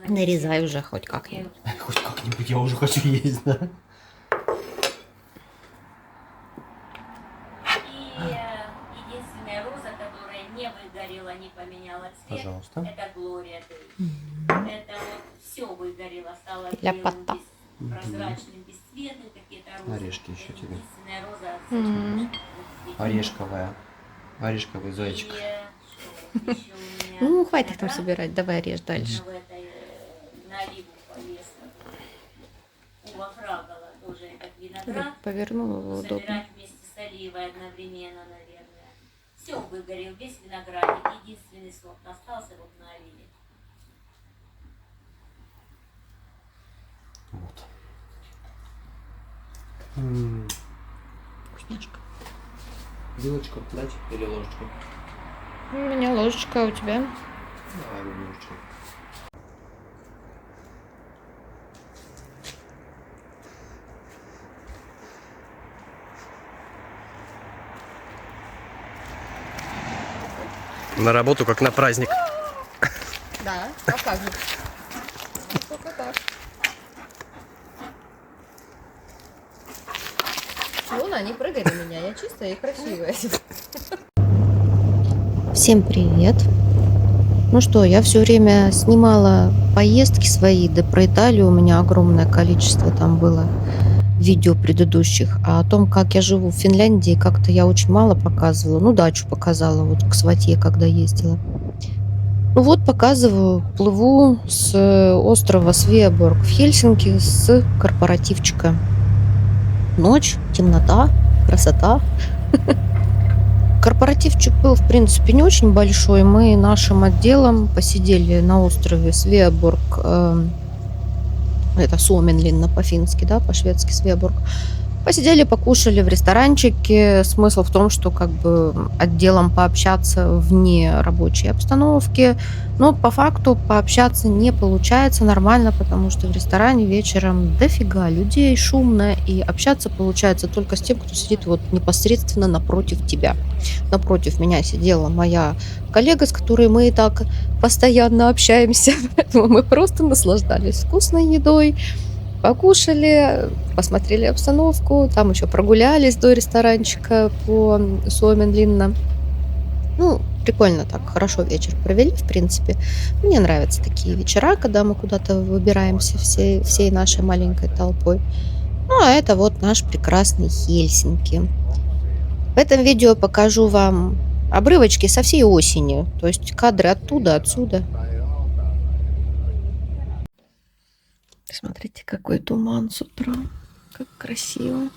Нарезай уже хоть как-нибудь. Хоть как-нибудь, я уже хочу есть, да? Единственная роза, которая не выгорела, не поменяла цвет, Пожалуйста. это Глория Дэй. Это вот все выгорело, стало белым, прозрачным, бесцветным, какие-то розы. Орешки еще тебе. Единственная роза. Орешковая. Орешковый зайчик. Ну, хватит там собирать, давай режь дальше. Повернула его удобно. Собирать вместе с оливой одновременно, наверное. Все выгорел, весь виноградник. Единственный сорт остался вот на оливе. Вот. Вкусняшка. Вилочку дать или ложечку? У меня ложечка, а у тебя? Давай ложечку. На работу, как на праздник. Да, а как же? Только так. Луна, не прыгай на меня, я чистая и красивая. Всем привет. Ну что, я все время снимала поездки свои, да про Италию у меня огромное количество там было видео предыдущих. А о том, как я живу в Финляндии, как-то я очень мало показывала. Ну, дачу показала вот к сватье, когда ездила. Ну вот, показываю, плыву с острова Свеаборг в Хельсинки с корпоративчика. Ночь, темнота, красота. Корпоративчик был, в принципе, не очень большой. Мы нашим отделом посидели на острове Свеаборг. Это Суоменлинна по-фински, да, по-шведски Свеаборг. Посидели, покушали в ресторанчике. Смысл в том, что как бы отделом пообщаться вне рабочей обстановки. Но по факту пообщаться не получается нормально, потому что в ресторане вечером дофига людей, шумно. И общаться получается только с тем, кто сидит вот непосредственно напротив тебя. Напротив меня сидела моя коллега, с которой мы и так постоянно общаемся. Поэтому мы просто наслаждались вкусной едой. Покушали, посмотрели обстановку, там еще прогулялись до ресторанчика по Суоменлинна. Ну, прикольно так, хорошо вечер провели, в принципе. Мне нравятся такие вечера, когда мы куда-то выбираемся всей нашей маленькой толпой. Ну, а это вот наш прекрасный Хельсинки. В этом видео покажу вам обрывочки со всей осени, то есть кадры оттуда, отсюда. Смотрите, какой туман с утра. Как красиво.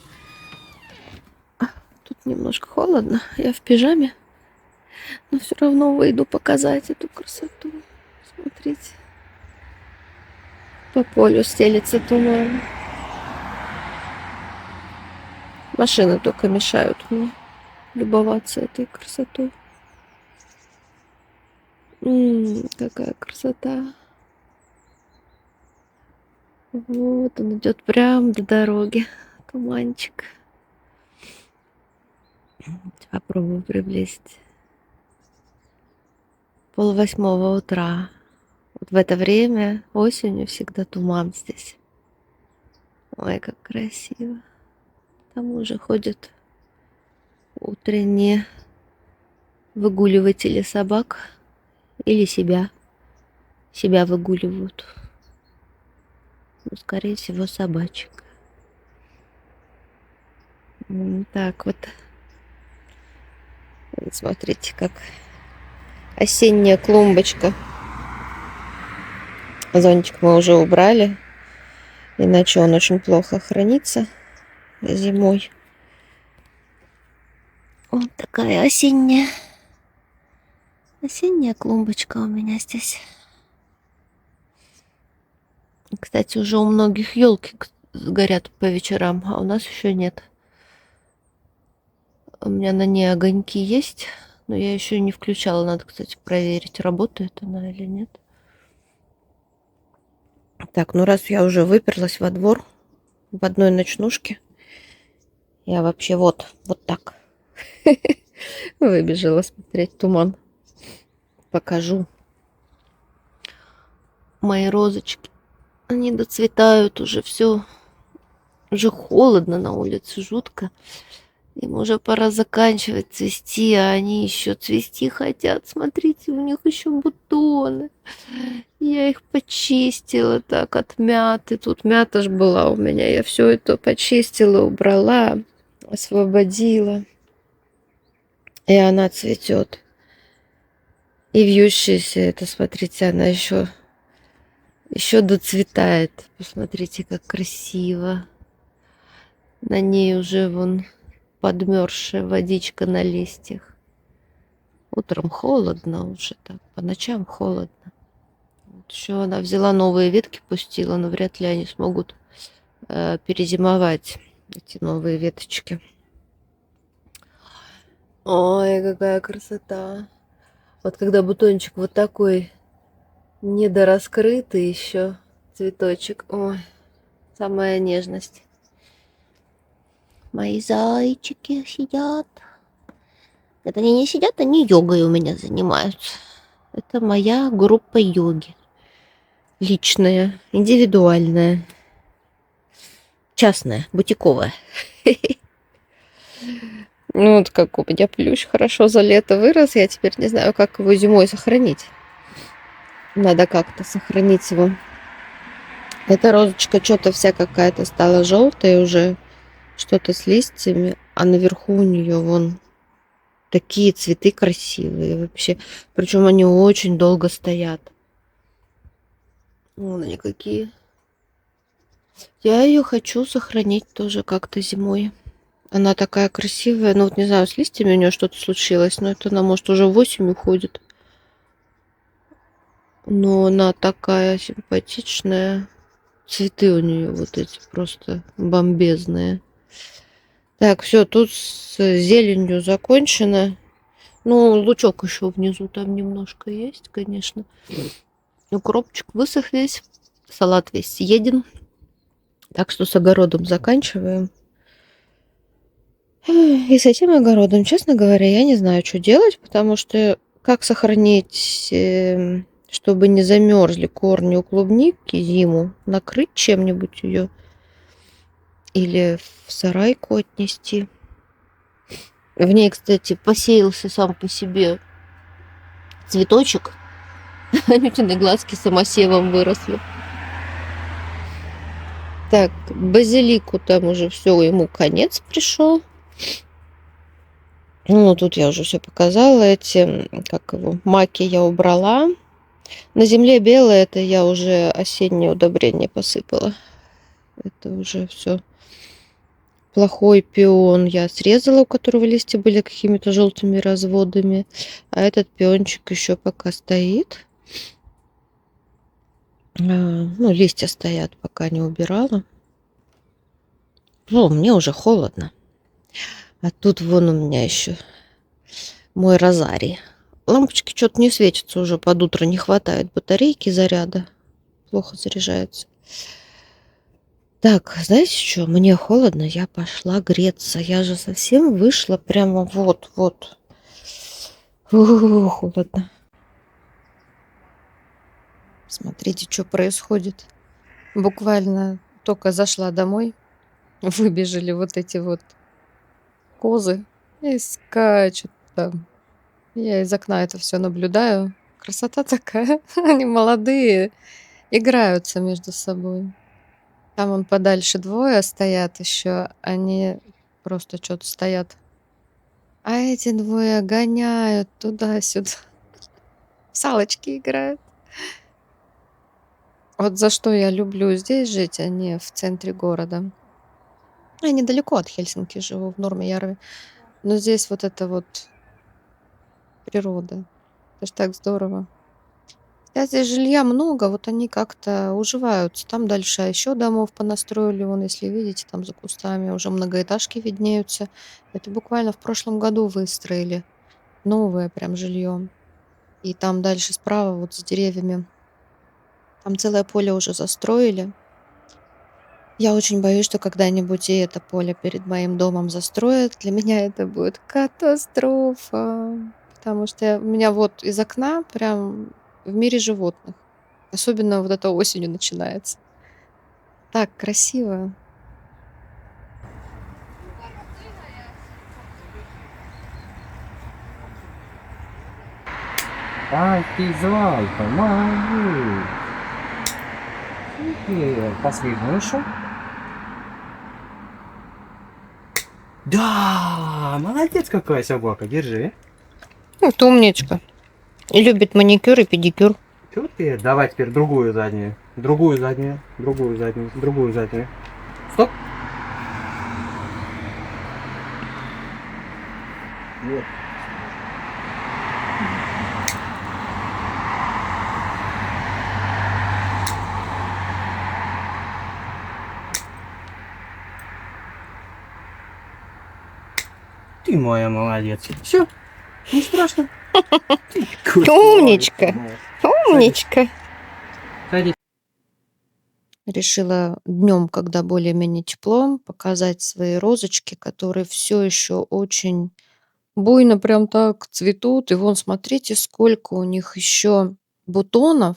Тут немножко холодно. Я в пижаме. Но все равно выйду показать эту красоту. Смотрите. По полю стелется туман. Машины только мешают мне любоваться этой красотой. Какая красота. Вот он идет прямо до дороги. Туманчик. Попробую приблизить. 7:30 утра. Вот в это время осенью всегда туман здесь. Ой, как красиво. Там уже ходят утренние выгуливатели собак или себя. Себя выгуливают. Ну, скорее всего, собачек. Так вот. Смотрите, как осенняя клумбочка. Зонтик мы уже убрали, иначе он очень плохо хранится зимой. Вот такая осенняя клумбочка у меня здесь. Кстати, уже у многих елки горят по вечерам, а у нас еще нет. У меня на ней огоньки есть, но я еще не включала. Надо, кстати, проверить, работает она или нет. Так, ну раз я уже выперлась во двор в одной ночнушке, я вообще вот так выбежала смотреть туман. Покажу. мои розочки. Они доцветают уже, все. Уже холодно на улице, жутко. Им уже пора заканчивать цвести, а они еще цвести хотят. Смотрите, у них еще бутоны. Я их почистила так от мяты. Тут мята ж была у меня. Я все это почистила, убрала, освободила. И она цветет. И вьющаяся это, смотрите, она еще доцветает. Посмотрите, как красиво. На ней уже вон подмерзшая водичка на листьях. Утром холодно уже так, по ночам холодно. Вот еще она взяла новые ветки, пустила, но вряд ли они смогут перезимовать, эти новые веточки. Ой, какая красота. Вот когда бутончик вот такой недораскрытый еще цветочек. Ой, самая нежность. Мои зайчики сидят. Это они не сидят, они йогой у меня занимаются. Это моя группа йоги. Личная, индивидуальная, частная, бутиковая. Ну вот как у меня плющ хорошо за лето вырос, я теперь не знаю, как его зимой сохранить. Надо как-то сохранить его. Эта розочка что-то вся какая-то стала желтая уже, что-то с листьями, а наверху у нее вон такие цветы красивые вообще. Причем они очень долго стоят. Вон они какие. Я ее хочу сохранить тоже как-то зимой. Она такая красивая. Ну вот не знаю, с листьями у нее что-то случилось, но это она, может, уже в осень уходит. Но она такая симпатичная. Цветы у нее вот эти просто бомбезные. Так, все, тут с зеленью закончено. Ну, лучок еще внизу там немножко есть, конечно. Укропчик высох весь. Салат весь съеден. Так что с огородом заканчиваем. И с этим огородом, честно говоря, я не знаю, что делать, потому что как сохранить, чтобы не замерзли корни у клубники зиму, накрыть чем-нибудь ее или в сарайку отнести. В ней, кстати, посеялся сам по себе цветочек. Анютины глазки самосевом выросли. Так, базилику там уже все, ему конец пришел. Ну, тут я уже все показала. Эти, как его, маки я убрала. На земле белое, это я уже осеннее удобрение посыпала. Это уже все. Плохой пион я срезала, у которого листья были какими-то желтыми разводами. А этот пиончик еще пока стоит. Ну, листья стоят, пока не убирала. Ну, мне уже холодно. А тут вон у меня еще мой розарий. Лампочки что-то не светятся уже под утро, не хватает батарейки заряда. Плохо заряжается. Так, знаете что? Мне холодно, я пошла греться. Я же совсем вышла прямо вот. Холодно. Смотрите, что происходит. Буквально только зашла домой, выбежали вот эти вот козы и скачут там. Я из окна это все наблюдаю. Красота такая. Они молодые, играются между собой. Там вон подальше двое стоят еще. Они просто что-то стоят. А эти двое гоняют туда-сюда. В салочки играют. Вот за что я люблю здесь жить, а не в центре города. Я недалеко от Хельсинки живу, в Нурмijärvi. Но здесь вот это вот природа. Это ж так здорово. Да, здесь жилья много, вот они как-то уживаются. Там дальше еще домов понастроили. Вон, если видите, там за кустами уже многоэтажки виднеются. Это буквально в прошлом году выстроили новое прям жилье. И там дальше справа, вот за деревьями, там целое поле уже застроили. Я очень боюсь, что когда-нибудь и это поле перед моим домом застроят. Для меня это будет катастрофа. Потому что у меня вот из окна прям в мире животных. Особенно вот это осенью начинается. Так красиво. Ай, ты зайка, молодец. Супер. Последний еще. Да, молодец какая собака, держи. Вот умничка. И любит маникюр и педикюр. Супер. Давай теперь другую заднюю. Другую заднюю. Другую заднюю. Другую заднюю. Стоп. Вот. Ты моя молодец. Все, не страшно. Ты какой Умничка. молодец. Умничка. Садись. Решила днем, когда более-менее тепло, показать свои розочки, которые все еще очень буйно прям так цветут. И вон, смотрите, сколько у них еще бутонов.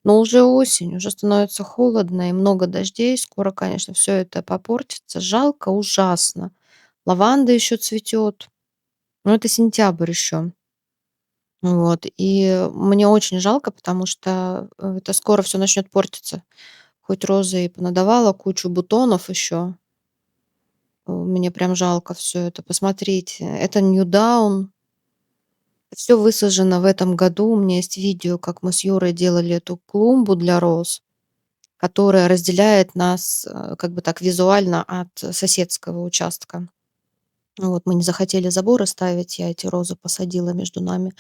Но уже осень, уже становится холодно и много дождей. Скоро, конечно, все это попортится. Жалко ужасно. Лаванда еще цветет. Но это сентябрь еще. Вот. И мне очень жалко, потому что это скоро все начнет портиться. Хоть розы и понадавала кучу бутонов еще. Мне прям жалко все это. Посмотрите, это Ньюдаун. Все высажено в этом году. У меня есть видео, как мы с Юрой делали эту клумбу для роз, которая разделяет нас, как бы так визуально от соседского участка. Вот мы не захотели заборы ставить, я эти розы посадила между нами.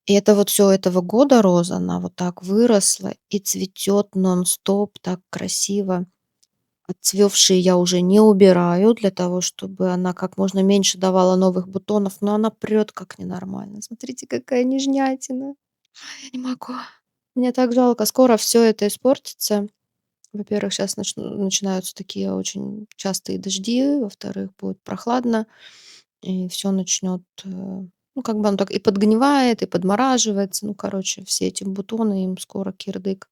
И это вот все этого года роза, она вот так выросла и цветет нон-стоп, так красиво. Отцвевшие я уже не убираю для того, чтобы она как можно меньше давала новых бутонов, но она прет как ненормально. Смотрите, какая нежнятина. Я не могу. Мне так жалко. Скоро все это испортится. Во-первых, сейчас начинаются такие очень частые дожди, во-вторых, будет прохладно, и все начнет, ну, как бы оно так и подгнивает, и подмораживается. Ну, короче, все эти бутоны, им скоро кирдык.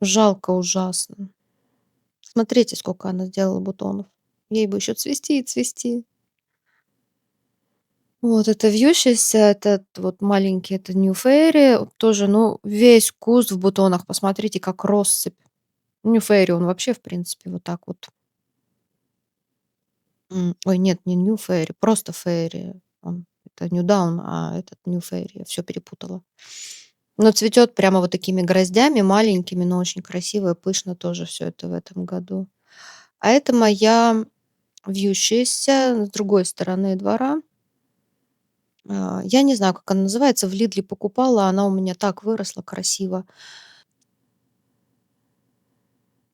Жалко ужасно. Смотрите, сколько она сделала бутонов. Ей бы еще цвести и цвести. Вот это вьющийся, этот вот маленький, это New Fairy, тоже, ну, весь куст в бутонах. Посмотрите, как россыпь. New Fairy, он вообще, в принципе, вот так вот. Ой, нет, не New Fairy, просто Fairy. Это New Dawn, а этот New Fairy. Я все перепутала. Но цветет прямо вот такими гроздями маленькими, но очень красиво и пышно тоже все это в этом году. А это моя вьющаяся с другой стороны двора. Я не знаю, как она называется, в Лидле покупала, она у меня так выросла красиво.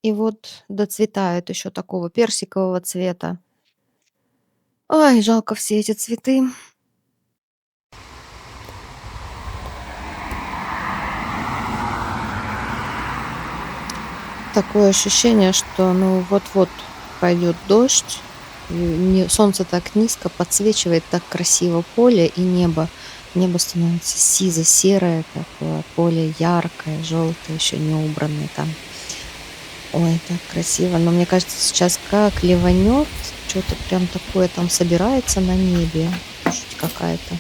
И вот доцветает еще такого персикового цвета. Ай, жалко все эти цветы. Такое ощущение, что ну вот-вот пойдет дождь. Солнце так низко подсвечивает так красиво поле и небо. Небо становится сизо-серое такое, поле яркое, желтое, еще не убранное там. Ой, так красиво. Но мне кажется, сейчас как ливанет, что-то прям такое там собирается на небе. Жуть какая-то.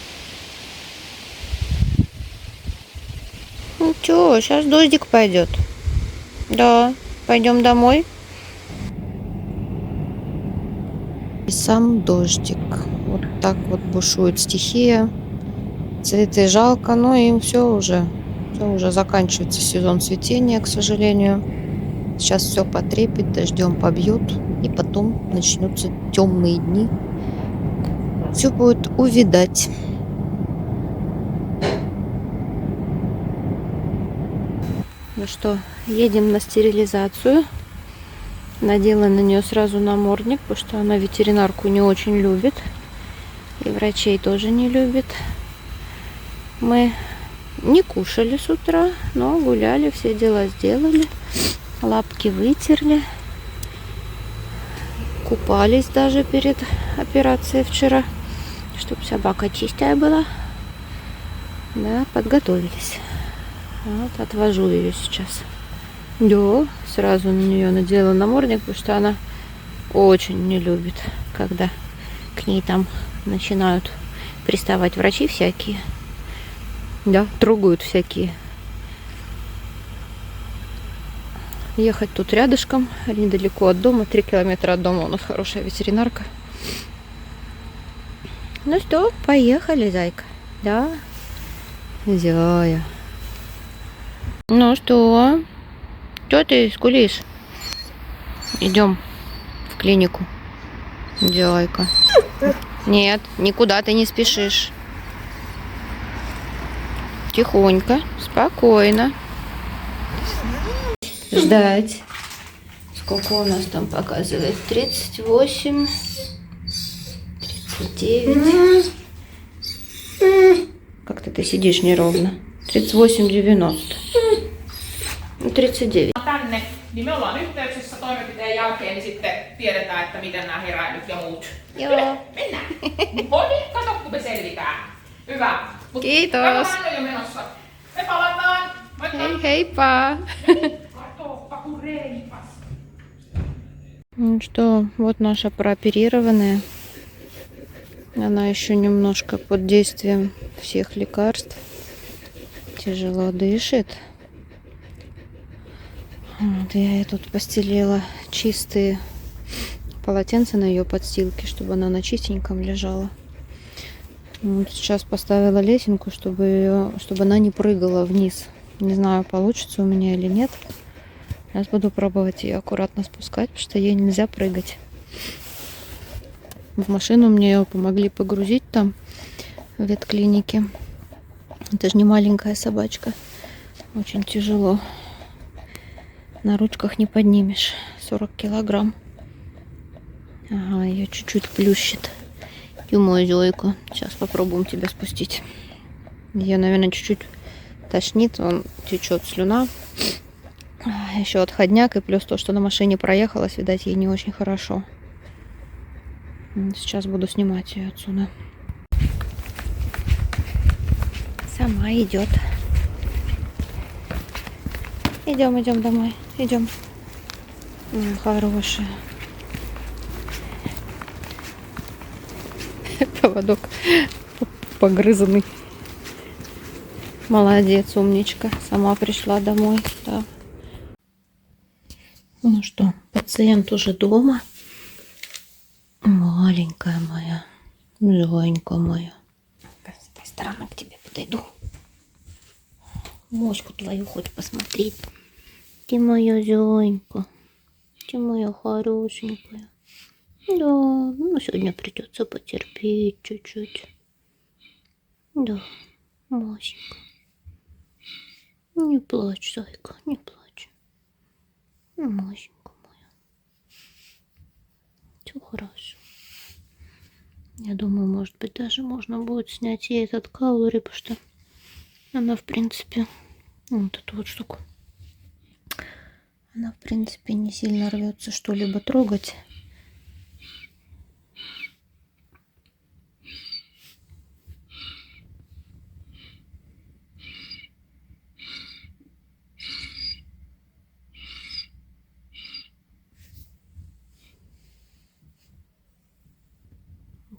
Ну чё, сейчас дождик пойдет. Да, пойдем домой. И сам дождик. Вот так вот бушует стихия. Цветы жалко, но им все уже заканчивается сезон цветения, к сожалению. Сейчас все потрепет, дождем побьет, и потом начнутся темные дни. Все будет увядать. Ну что, едем на стерилизацию. Надела на нее сразу намордник, потому что она ветеринарку не очень любит. И врачей тоже не любит. Мы не кушали с утра, но гуляли, все дела сделали. Лапки вытерли. Купались даже перед операцией вчера, чтобы собака чистая была. Да, подготовились. Вот отвожу ее сейчас. Да, сразу на нее надела намордник, потому что она очень не любит, когда к ней там начинают приставать врачи всякие. Да, трогают всякие. Ехать тут рядышком, недалеко от дома, 3 километра от дома. У нас хорошая ветеринарка. Ну что, поехали, зайка. Да, зая. Ну что? Что ты скулишь? Идем в клинику. Зайка. Нет, никуда ты не спешишь. Тихонько, спокойно. Ждать. Сколько у нас там показывает? 38, 39. Как-то ты sидишь неровно. 38,90. Ну, 39. Tänne, niin me ollaan yhteyksissä toimenpiteen jälkeen, niin sitten tiedetään, että miten nämä heräilyt ja muut. Joo. Mennään. Voi niin, kato kun me selvitään. Hyvä. Kiitos. Kato, hän on jo menossa. Me palataan. Moikka. Hei, heippa. Katoppa kun reipas. Ну что, вот наша прооперированная. Она еще немножко под действием всех лекарств. Тяжело дышит. Вот я ей тут постелила чистые полотенца на ее подстилке, чтобы она на чистеньком лежала. Вот сейчас поставила лесенку, чтобы она не прыгала вниз. Не знаю, получится у меня или нет. Сейчас буду пробовать ее аккуратно спускать, потому что ей нельзя прыгать. В машину мне ее помогли погрузить там, в ветклинике. Это же не маленькая собачка. Очень тяжело. На ручках не поднимешь. 40 килограмм. Ага, ее чуть-чуть плющит. Мою зойку. Сейчас попробуем тебя спустить. Ее, наверное, чуть-чуть тошнит. Вон течет слюна. Еще отходняк. И плюс то, что на машине проехалась, видать, ей не очень хорошо. Сейчас буду снимать ее отсюда. Сама идет. Идем, идем домой. Идем. Хорошая. Поводок погрызанный. Молодец, умничка. Сама пришла домой. Да. Ну что, пациент уже дома. Маленькая моя. Зайка моя. С этой стороны к тебе подойду. Моську твою хоть посмотреть. Ты моя зайка. Ты моя хорошенькая. Да, ну сегодня придется потерпеть чуть-чуть. Да, Масенька. Не плачь, зайка, не плачь. Масенька моя. Все хорошо. Я думаю, может быть, даже можно будет снять ей этот каулери, потому что она, в принципе, вот эту вот штуку, она, в принципе, не сильно рвется что-либо трогать.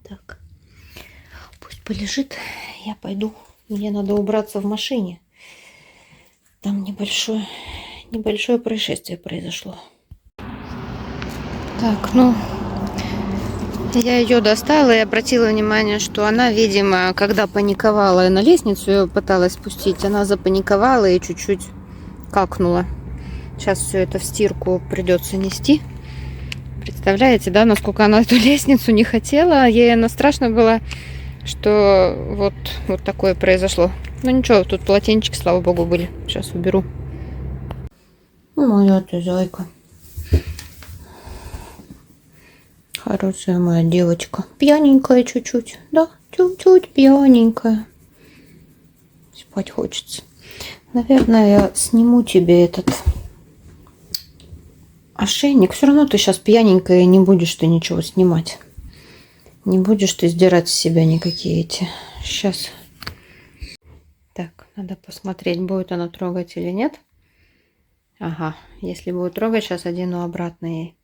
Так, пусть полежит, я пойду. Мне надо убраться в машине. Там небольшое происшествие произошло. Так, ну, я ее достала и обратила внимание, что она, видимо, когда паниковала и на лестницу ее пыталась спустить, она запаниковала и чуть-чуть какнула. Сейчас все это в стирку придется нести. Представляете, да, насколько она эту лестницу не хотела. Ей она страшно было, что вот такое произошло. Ну ничего, тут полотенчики, слава богу, были. Сейчас уберу. Моя ты зайка. Хорошая моя девочка. Пьяненькая чуть-чуть. Да, чуть-чуть пьяненькая. Спать хочется. Наверное, я сниму тебе этот ошейник. Все равно ты сейчас пьяненькая и не будешь ты ничего снимать. Не будешь ты сдирать с себя никакие эти. Сейчас. Так, надо посмотреть, будет она трогать или нет. Ага, если будет трогать, сейчас одену обратно ей.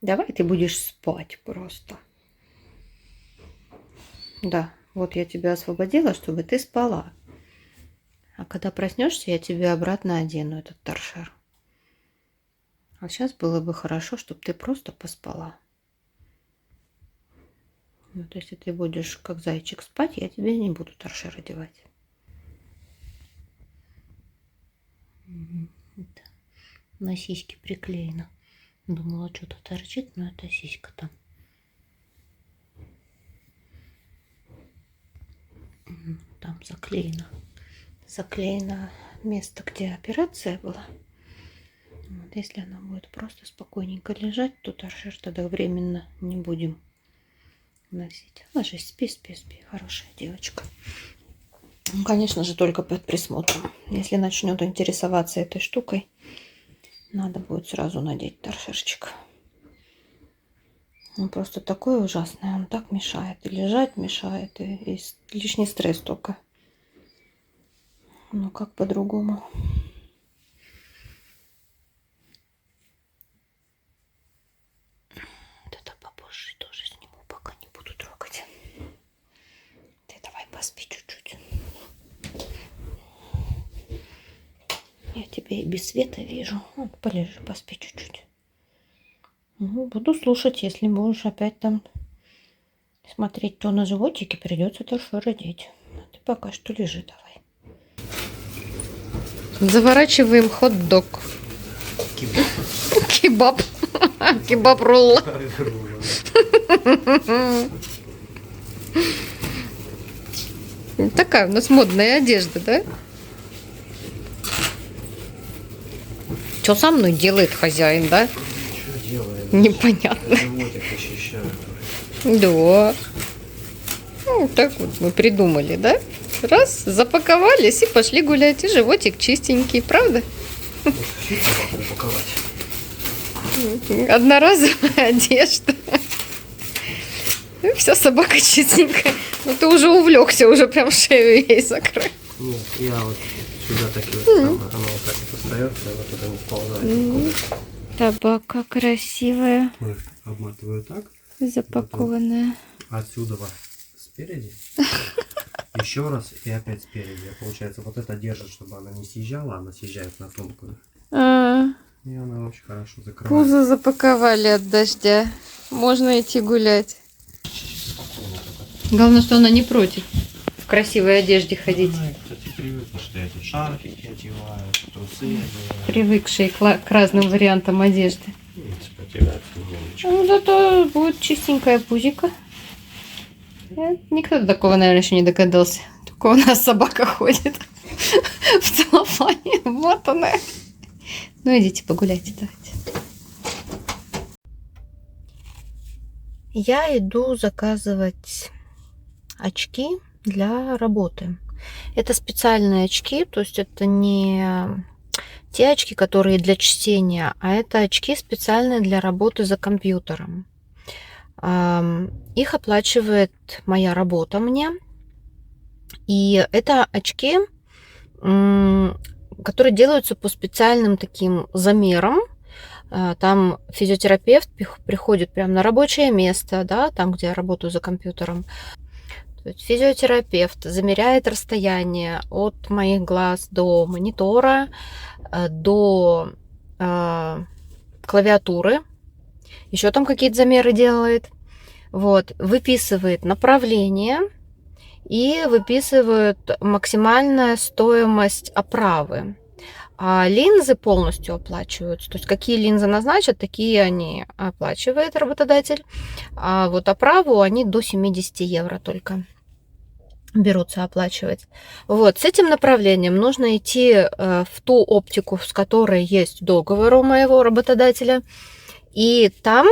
Давай ты будешь спать просто. Да, вот я тебя освободила, чтобы ты спала. А когда проснешься, я тебе обратно одену этот торшер. А сейчас было бы хорошо, чтобы ты просто поспала. Вот если ты будешь как зайчик спать, я тебе не буду торшер одевать. Это на сиське приклеено. Думала, что-то торчит, но это сиська там. Там заклеено. Заклеено место, где операция была. Вот, если она будет просто спокойненько лежать, то торшер тогда временно не будем носить. Ложись, спи, спи, спи. Хорошая девочка. Ну, конечно же, только под присмотром. Если начнет интересоваться этой штукой, надо будет сразу надеть торшерчик. Он просто такой ужасный. Он так мешает. И лежать мешает. И лишний стресс только. Ну, как по-другому? Это попозже тоже сниму, пока не буду трогать. Ты давай поспи чуть-чуть. Я тебя и без света вижу. Вот, полежи, поспи чуть-чуть. Буду слушать, если будешь опять там смотреть, то на животике придется торшер одеть. А ты пока что лежи давай. Заворачиваем хот-дог. Кебаб. Кебаб-ролл. Такая у нас модная одежда, да? Что со мной делает хозяин, да? Что делает? Непонятно. Животик ощущаю. Да. Ну, так вот мы придумали, да? Раз, запаковались и пошли гулять. И животик чистенький, правда? Учить собаку упаковать. Одноразовая одежда. И вся собака чистенькая. Ну ты уже увлекся, уже прям шею ей закрыл. Нет, я вот сюда так вот там, оно вот так вот остается, оно туда не вползает. Собака красивая, Обматываю так. запакованная. Отсюда спереди. Еще раз и опять спереди. Получается, вот это держит, чтобы она не съезжала, она съезжает на тонкую. И она очень хорошо закрывает. Пузо запаковали от дождя. Можно идти гулять. Главное, что она не против в красивой одежде ходить. Она, кстати, привыкла, что я тут шарфики одеваю, трусы одеваю. Привыкшие к разным вариантам одежды. В принципе, одевается немножечко. Ну, зато будет чистенькая пузика. Никто до такого, наверное, еще не догадался. Только у нас собака ходит в целлофане, вот она. Ну, идите погуляйте, давайте. Я иду заказывать очки для работы. Это специальные очки, то есть это не те очки, которые для чтения, а это очки специальные для работы за компьютером. Их оплачивает моя работа мне. И это очки, которые делаются по специальным таким замерам. Там физиотерапевт приходит прямо на рабочее место, да, там, где я работаю за компьютером. То есть физиотерапевт замеряет расстояние от моих глаз до монитора, до клавиатуры. Еще там какие-то замеры делает. Вот, выписывает направление и выписывает максимальная стоимость оправы. А линзы полностью оплачиваются. То есть какие линзы назначат, такие они оплачивает работодатель. А вот оправу они до 70 евро только берутся оплачивать. Вот, с этим направлением нужно идти в ту оптику, с которой есть договор у моего работодателя. И там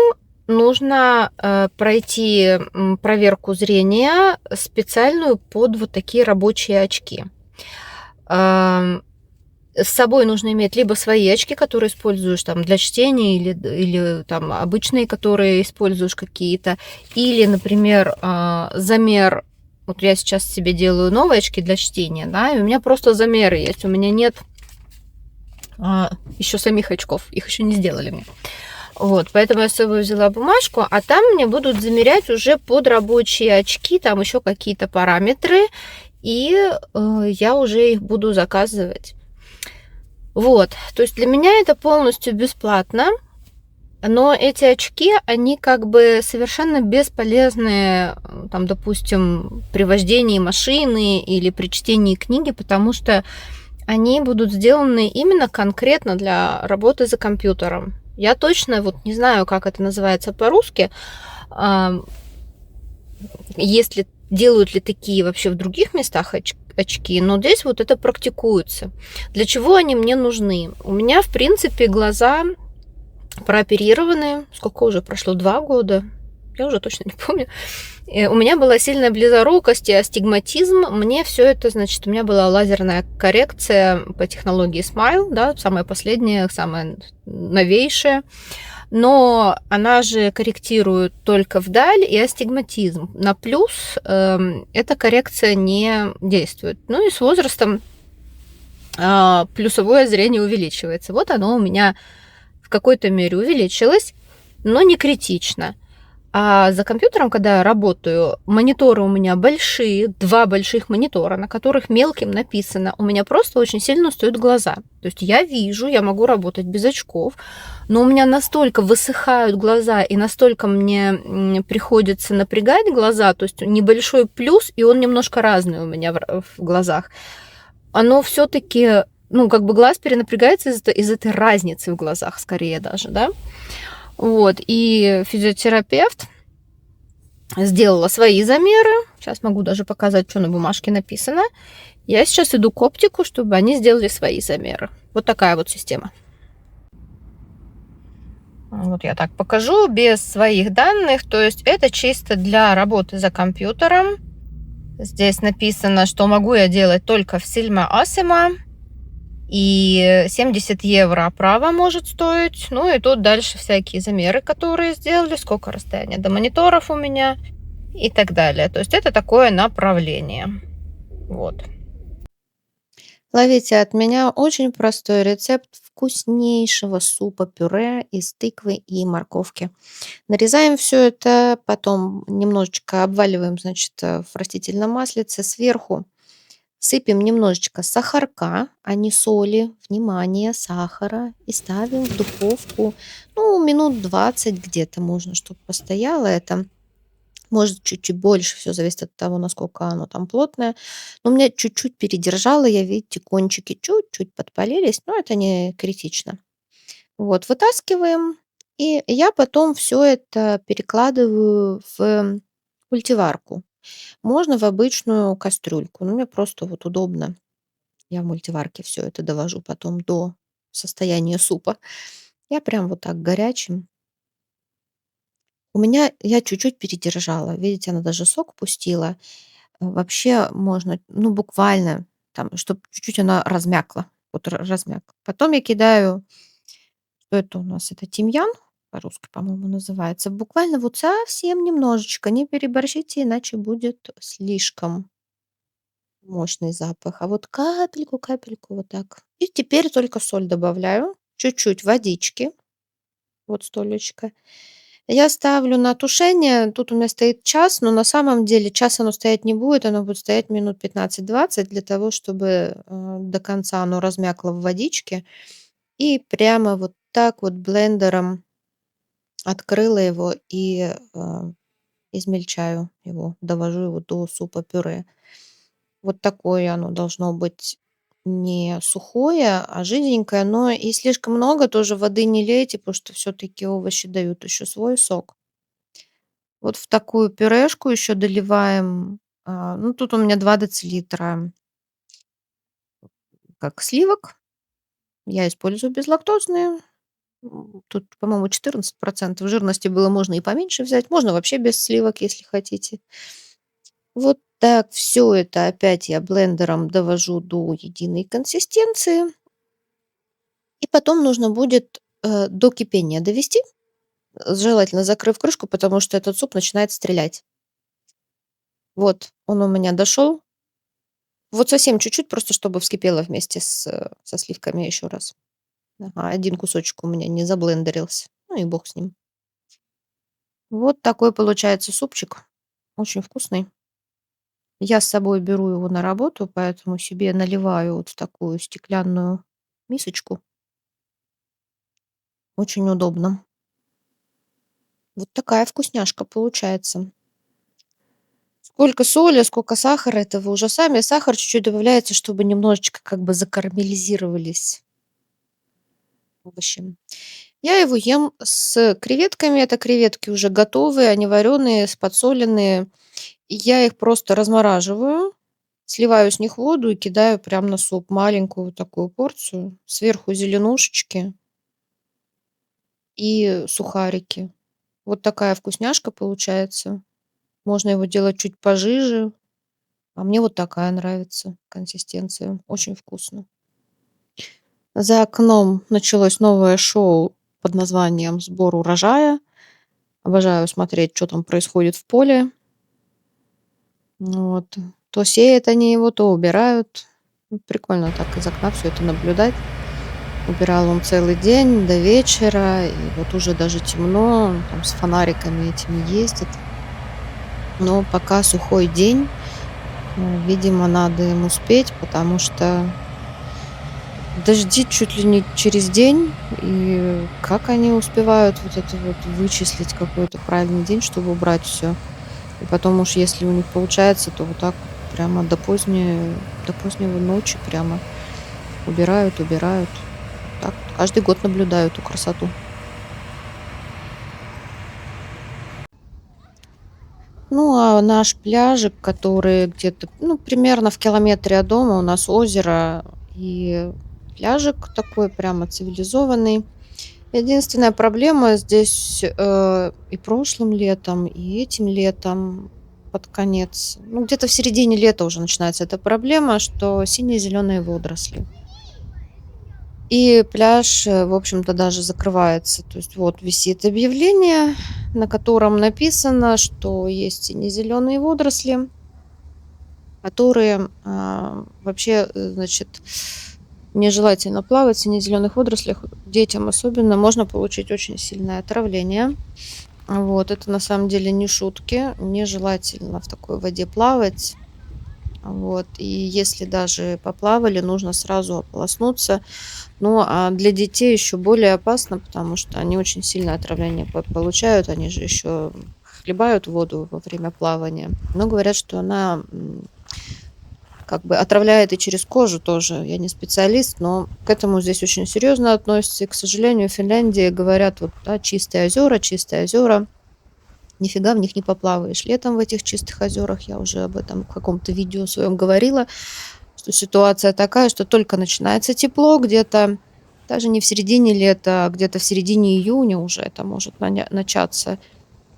нужно пройти проверку зрения специальную под вот такие рабочие очки. С собой нужно иметь либо свои очки, которые используешь там для чтения, или там обычные, которые используешь какие-то, или, например, замер вот я сейчас себе делаю новые очки для чтения, да, и у меня просто замеры есть. У меня нет еще самих очков, их еще не сделали мне. Вот, поэтому я с собой взяла бумажку, а там мне будут замерять уже под рабочие очки, там еще какие-то параметры, и я уже их буду заказывать. Вот, то есть для меня это полностью бесплатно, но эти очки, они как бы совершенно бесполезны, там, допустим, при вождении машины или при чтении книги, потому что они будут сделаны именно конкретно для работы за компьютером. Я точно вот не знаю, как это называется по-русски, если делают ли такие вообще в других местах очки, но здесь вот это практикуется. Для чего они мне нужны? У меня, в принципе, глаза прооперированы. Сколько уже прошло? 2 года? Я уже точно не помню. У меня была сильная близорукость и астигматизм. Мне все это, значит, у меня была лазерная коррекция по технологии Smile, да, самая последняя, самая новейшая. Но она же корректирует только вдаль и астигматизм. На плюс эта коррекция не действует. Ну и с возрастом плюсовое зрение увеличивается. Вот оно у меня в какой-то мере увеличилось, но не критично. А за компьютером, когда я работаю, мониторы у меня большие, 2 больших монитора, на которых мелким написано. У меня просто очень сильно устают глаза. То есть я вижу, я могу работать без очков, но у меня настолько высыхают глаза и настолько мне приходится напрягать глаза, то есть небольшой плюс, и он немножко разный у меня в глазах. Оно все-таки, ну, как бы глаз перенапрягается из этой разницы в глазах, скорее даже, да. Вот, и физиотерапевт сделала свои замеры. Сейчас могу даже показать, что на бумажке написано. Я сейчас иду к оптику, чтобы они сделали свои замеры. Вот такая вот система. Вот я так покажу, без своих данных. То есть это чисто для работы за компьютером. Здесь написано, что могу я делать только в Сильма Асима. И 70 евро оправа может стоить. Ну и тут дальше всякие замеры, которые сделали, сколько расстояния до мониторов у меня и так далее. То есть это такое направление. Вот. Ловите от меня очень простой рецепт вкуснейшего супа-пюре из тыквы и морковки. Нарезаем все это, потом немножечко обваливаем, значит, в растительном маслице сверху. Сыпем немножечко сахарка, а не соли, внимание, сахара, и ставим в духовку, ну, минут 20 где-то можно, чтобы постояло это. Может, чуть-чуть больше, все зависит от того, насколько оно там плотное. Но у меня чуть-чуть передержало, я, видите, кончики чуть-чуть подпалились, но это не критично. Вот, вытаскиваем, и я потом все это перекладываю в мультиварку. Можно в обычную кастрюльку, но мне просто вот удобно. Я в мультиварке все это довожу потом до состояния супа. Я прям вот так горячим. Я чуть-чуть передержала. Видите, она даже сок пустила. Вообще можно, ну, буквально там, чтобы чуть-чуть она размякла. Вот размякла. Потом я кидаю, что это у нас? Это тимьян, по-русски, по-моему, называется. Буквально вот совсем немножечко. Не переборщите, иначе будет слишком мощный запах. А вот капельку вот так. И теперь только соль добавляю. Чуть-чуть водички. Вот столечко. Я ставлю на тушение. Тут у меня стоит час, но на самом деле час оно стоять не будет. Оно будет стоять минут 15-20 для того, чтобы до конца оно размякло в водичке. И прямо вот так вот блендером открыла его и измельчаю его. Довожу его до супа-пюре. Вот такое оно должно быть не сухое, а жиденькое, но и слишком много тоже воды не лейте, потому что все-таки овощи дают еще свой сок. Вот в такую пюрешку еще доливаем, ну тут у меня 2 децилитра как сливок. Я использую безлактозные. Тут, по-моему, 14% жирности было, можно и поменьше взять. Можно вообще без сливок, если хотите. Вот так все это опять я блендером довожу до единой консистенции. И потом нужно будет до кипения довести, желательно закрыв крышку, потому что этот суп начинает стрелять. Вот он у меня дошел. Вот совсем чуть-чуть, просто чтобы вскипело вместе со сливками еще раз. Ага, 1 кусочек у меня не заблендерился. Ну и бог с ним. Вот такой получается супчик. Очень вкусный. Я с собой беру его на работу, поэтому себе наливаю вот в такую стеклянную мисочку. Очень удобно. Вот такая вкусняшка получается. Сколько соли, сколько сахара, это вы уже сами. Сахар чуть-чуть добавляется, чтобы немножечко как бы закарамелизировались овощи. Я его ем с креветками. Это креветки уже готовые, они вареные, подсоленные. И я их просто размораживаю, сливаю с них воду и кидаю прям на суп. Маленькую вот такую порцию. Сверху зеленушечки и сухарики. Вот такая вкусняшка получается. Можно его делать чуть пожиже. А мне вот такая нравится консистенция. Очень вкусно. За окном началось новое шоу под названием «Сбор урожая». Обожаю смотреть, что там происходит в поле. Вот. То сеют они его, то убирают. Прикольно так из окна все это наблюдать. Убирал он целый день до вечера, и вот уже даже темно, он там с фонариками этими ездит. Но пока сухой день, видимо, надо им успеть, потому что дожди чуть ли не через день. И как они успевают вот это вот вычислить какой-то правильный день, чтобы убрать все? И потом уж если у них получается, то вот так вот прямо до позднего ночи прямо убирают. Так каждый год наблюдаю эту красоту. Ну, а наш пляжик, который где-то, ну, примерно в километре от дома, у нас озеро и пляжик такой прямо цивилизованный. Единственная проблема здесь и прошлым летом, и этим летом под конец, ну, где-то в середине лета уже начинается эта проблема, что синие-зеленые водоросли. И пляж, в общем-то, даже закрывается. То есть вот висит объявление, на котором написано, что есть сине-зеленые водоросли, которые вообще, значит, нежелательно плавать в сине-зеленых водорослях. Детям особенно можно получить очень сильное отравление. Вот, это на самом деле не шутки. Нежелательно в такой воде плавать. Вот, и если даже поплавали, нужно сразу ополоснуться. Ну, а для детей еще более опасно, потому что они очень сильное отравление получают. Они же еще хлебают воду во время плавания. Но говорят, что она как бы отравляет и через кожу тоже. Я не специалист, но к этому здесь очень серьезно относятся. И, к сожалению, в Финляндии говорят, вот, да, чистые озера. Нифига в них не поплаваешь. Летом в этих чистых озерах, я уже об этом в каком-то видео своем говорила, что ситуация такая, что только начинается тепло, где-то даже не в середине лета, а где-то в середине июня уже это может начаться.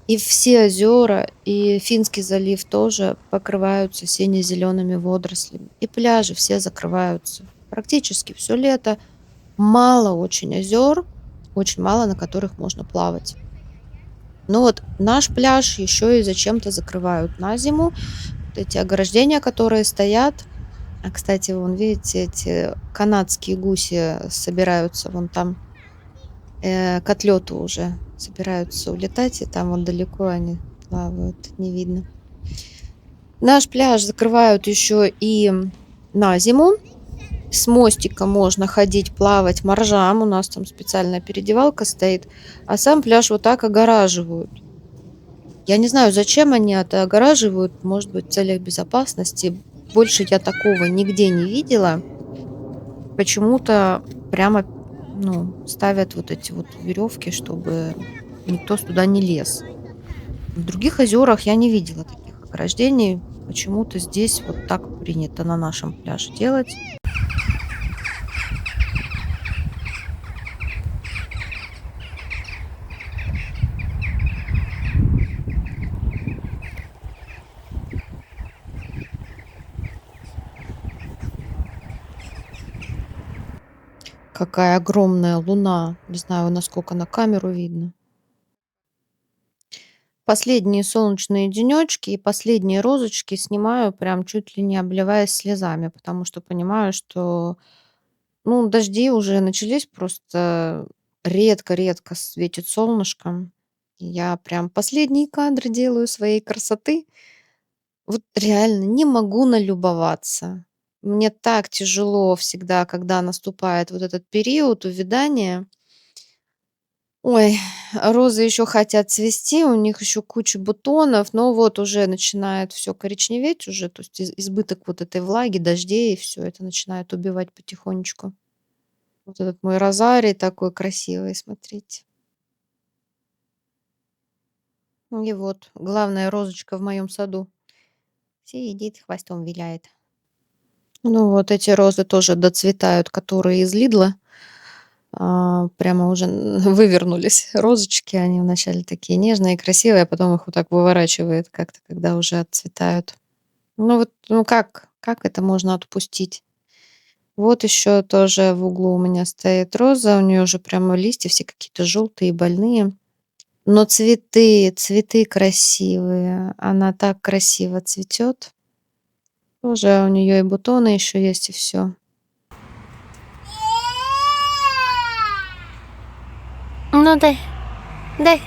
И все озера, и Финский залив тоже покрываются сине-зелеными водорослями. И пляжи все закрываются. Практически все лето. Мало очень озер, очень мало, на которых можно плавать. Но вот наш пляж еще и зачем-то закрывают на зиму. Вот эти ограждения, которые стоят. А, кстати, вон, видите, эти канадские гуси собираются вон там к отлету уже собираются улетать, и там вон далеко они плавают, не видно. Наш пляж закрывают еще и на зиму. С мостика можно ходить, плавать моржам. У нас там специальная переодевалка стоит. А сам пляж вот так огораживают. Я не знаю, зачем они это огораживают. Может быть, в целях безопасности. Больше я такого нигде не видела. Почему-то прямо, ну, ставят вот эти вот веревки, чтобы никто туда не лез. В других озерах я не видела таких ограждений. Почему-то здесь вот так принято на нашем пляже делать. Какая огромная луна. Не знаю, насколько на камеру видно. Последние солнечные денечки и последние розочки снимаю, прям чуть ли не обливаясь слезами, потому что понимаю, что, ну, дожди уже начались, просто редко-редко светит солнышко. И я прям последние кадры делаю своей красоты. Вот реально не могу налюбоваться. Мне так тяжело всегда, когда наступает вот этот период увядания. Ой, розы еще хотят цвести, у них еще куча бутонов, но вот уже начинает все коричневеть уже, то есть избыток вот этой влаги, дождей, и все это начинает убивать потихонечку. Вот этот мой розарий такой красивый, смотрите. И вот главная розочка в моем саду. Сидит, хвостом виляет. Ну вот эти розы тоже доцветают, которые из Лидла. Прямо уже вывернулись розочки. Они вначале такие нежные, красивые, а потом их вот так выворачивает как-то, когда уже отцветают. Ну вот, ну как это можно отпустить? Вот еще тоже в углу у меня стоит роза, у нее уже прямо листья все какие-то желтые, больные. Но цветы красивые. Она так красиво цветет. Тоже у нее и бутоны еще есть, и все. Ну дай, дай.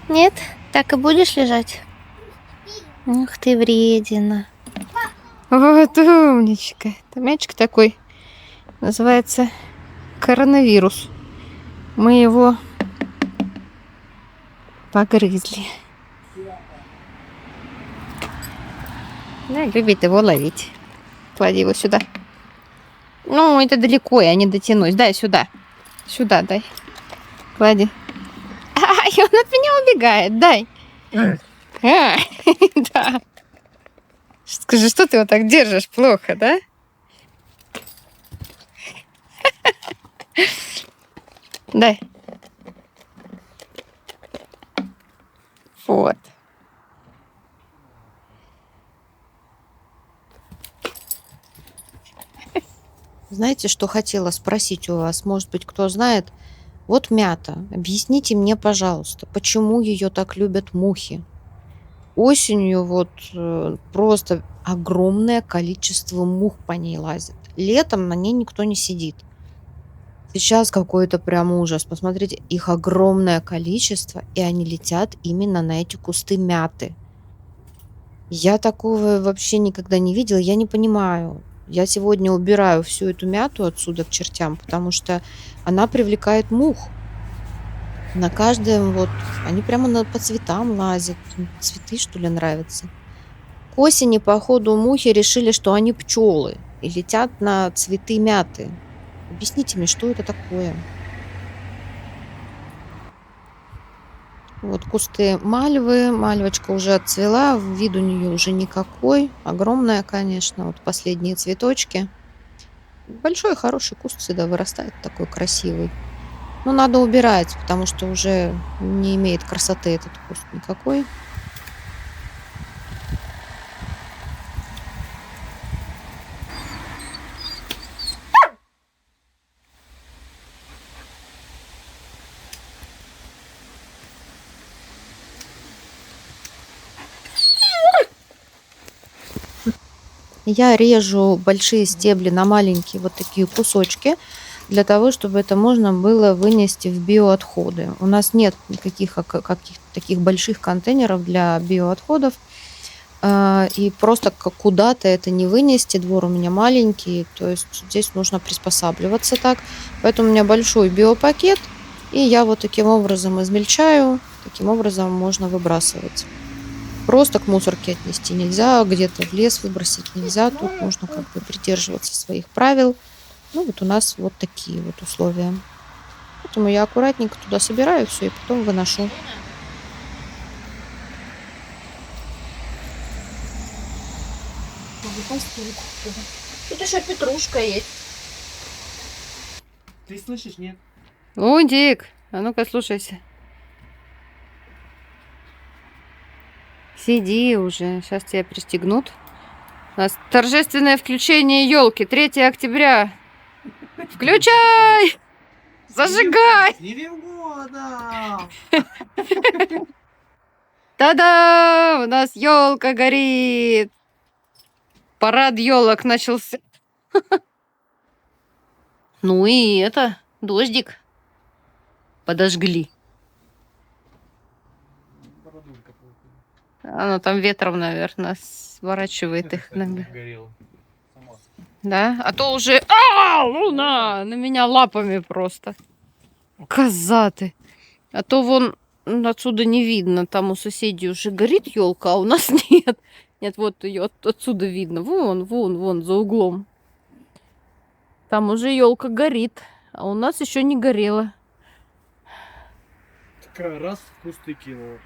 Нет? Так и будешь лежать? Ух ты, вредина. Вот умничка. Это мячик такой. Называется коронавирус. Мы его погрызли. Да, любит его ловить. Клади его сюда. Ну, это далеко, я не дотянусь. Дай сюда. Сюда дай. Клади. И он от меня убегает. Дай. Да. Скажи, что ты его так держишь? Плохо, да? Дай. Вот. Знаете, что хотела спросить у вас? Может быть, кто знает? Вот мята. Объясните мне, пожалуйста, почему ее так любят мухи? Осенью вот просто огромное количество мух по ней лазит. Летом на ней никто не сидит. Сейчас какой-то прям ужас. Посмотрите, их огромное количество, и они летят именно на эти кусты мяты. Я такого вообще никогда не видела, я не понимаю. Я сегодня убираю всю эту мяту отсюда к чертям, потому что она привлекает мух. На каждом вот, они прямо по цветам лазят. Цветы, что ли, нравятся. К осени, походу, мухи решили, что они пчелы и летят на цветы мяты. Объясните мне, что это такое? Вот кусты мальвы. Мальвочка уже отцвела, вид у нее уже никакой. Огромная, конечно. Вот последние цветочки. Большой, хороший куст всегда вырастает, такой красивый. Но надо убирать, потому что уже не имеет красоты этот куст никакой. Я режу большие стебли на маленькие вот такие кусочки, для того, чтобы это можно было вынести в биоотходы. У нас нет никаких каких-то таких больших контейнеров для биоотходов, и просто куда-то это не вынести. Двор у меня маленький, то есть здесь нужно приспосабливаться так. Поэтому у меня большой биопакет, и я вот таким образом измельчаю, таким образом можно выбрасывать. Просто к мусорке отнести нельзя, где-то в лес выбросить нельзя. Тут нужно как бы придерживаться своих правил. Ну вот у нас вот такие вот условия. Поэтому я аккуратненько туда собираю все и потом выношу. Тут еще петрушка есть. Ты слышишь, нет? Лундик, а ну-ка слушайся. Сиди уже, сейчас тебя пристегнут. У нас торжественное включение елки, 3 октября. Включай! Зажигай! Не года! Та-да! У нас елка горит. Парад елок начался. Ну и это, дождик. Подожгли. Оно там ветром, наверное, сворачивает их. Горело. Да? А то уже... Луна! На меня лапами просто. Коза ты. А то вон отсюда не видно. Там у соседей уже горит елка, а у нас нет. Нет, вот ее отсюда видно. Вон, за углом. Там уже елка горит, а у нас еще не горела. Такая раз в кусты кинула.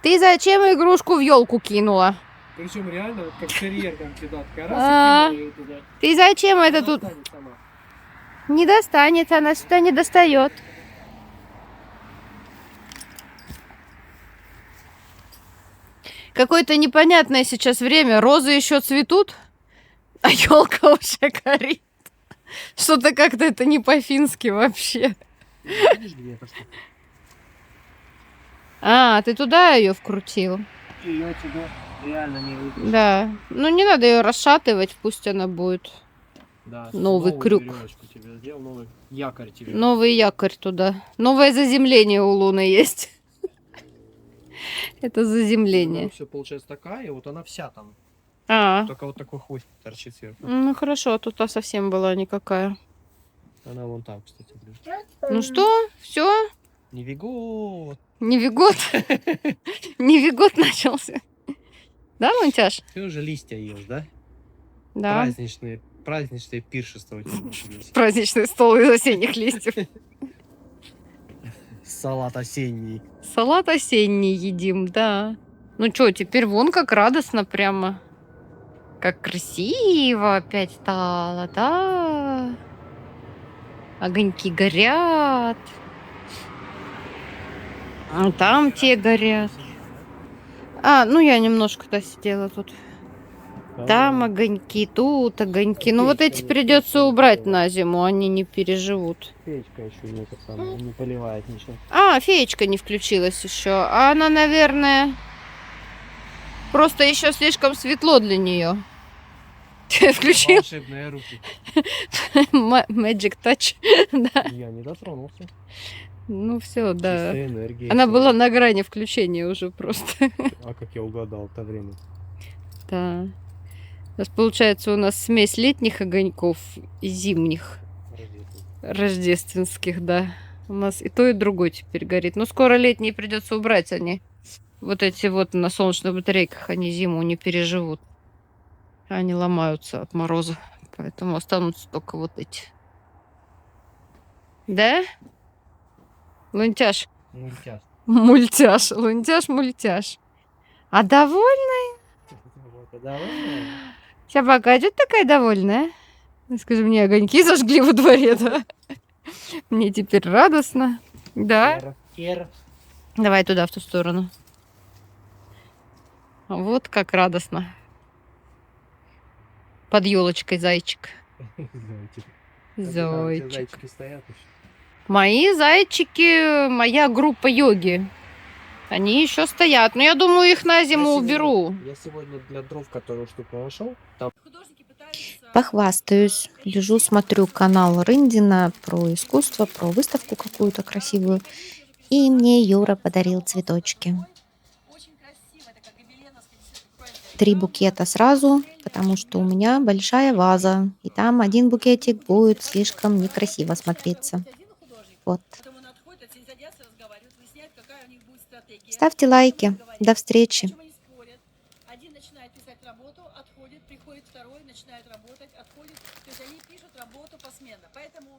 Ты зачем игрушку в елку кинула? Причем реально, вот как терьер там кидал. Такая раз А. и кинула ее туда. Ты зачем это Она тут? встанет сама. Не достанет, она сюда не достает. Какое-то непонятное сейчас время. Розы еще цветут, а елка уже горит. Что-то как-то это не по-фински вообще. Видишь, где это что? А, ты туда ее вкрутил? Ее тебе реально не выпустить. Да. Ну не надо ее расшатывать, пусть она будет. Да, Новый новую крюк. веревочку тебе сделал, новый якорь тебе. Новый якорь туда. Новое заземление у Луны есть. Это заземление. Все получается такая, и вот она вся там. А, Только вот такой хвост торчит сверху. ну хорошо, а тут та совсем была никакая. Она вон там, кстати, блин. Ну что, все? Не вигу. Невигот? Невигот начался. Да, Лунтяш? Ты уже листья ешь, да? Да. Праздничные пиршества у тебя начались. Праздничный стол из осенних листьев. Салат осенний. Салат осенний едим, да. Ну что, теперь вон как радостно прямо. Как красиво опять стало, да. Огоньки горят. А там те горят. А, ну я немножко сидела тут. Там огоньки, тут огоньки. Ну вот эти придется убрать на зиму, они не переживут. Печка еще не, это самое, не поливает ничего. А, феечка не включилась еще. А она, наверное, просто еще слишком светло для нее. Включил Волшебные руки. Magic Touch. Да. Я не дотронулся. Ну все, да. Чистая энергия. Она всё. была на грани включения уже просто. А как я угадал это время? Да. У нас получается смесь летних огоньков и зимних. Рождественских, да. У нас и то, и другой теперь горит. Но скоро летние придется убрать они. Вот эти вот на солнечных батарейках, они зиму не переживут. Они ломаются от мороза. Поэтому останутся только вот эти. Да? Лунтяш? Мультяш. Мультяш. Лунтяш-мультяш. А довольная? Собака, а что ты такая довольная? Скажи, мне огоньки зажгли во дворе, да? Мне теперь радостно. Да? Давай туда, в ту сторону. Вот как радостно. Под елочкой зайчик. Зайчик. Зайчики стоят еще. Мои зайчики, моя группа йоги. Они еще стоят. Но я думаю, их на зиму уберу. Я сегодня для дров, которую штуку нашел, там Похвастаюсь. Лежу, смотрю канал Рындина про искусство, про выставку какую-то красивую. И мне Юра подарил цветочки. 3 букета сразу, потому что у меня большая ваза. И там один букетик будет слишком некрасиво смотреться. Вот. Ставьте лайки. До встречи. Один начинает писать работу, отходит, приходит второй, начинает работать, отходит. То есть они пишут работу посменно. Поэтому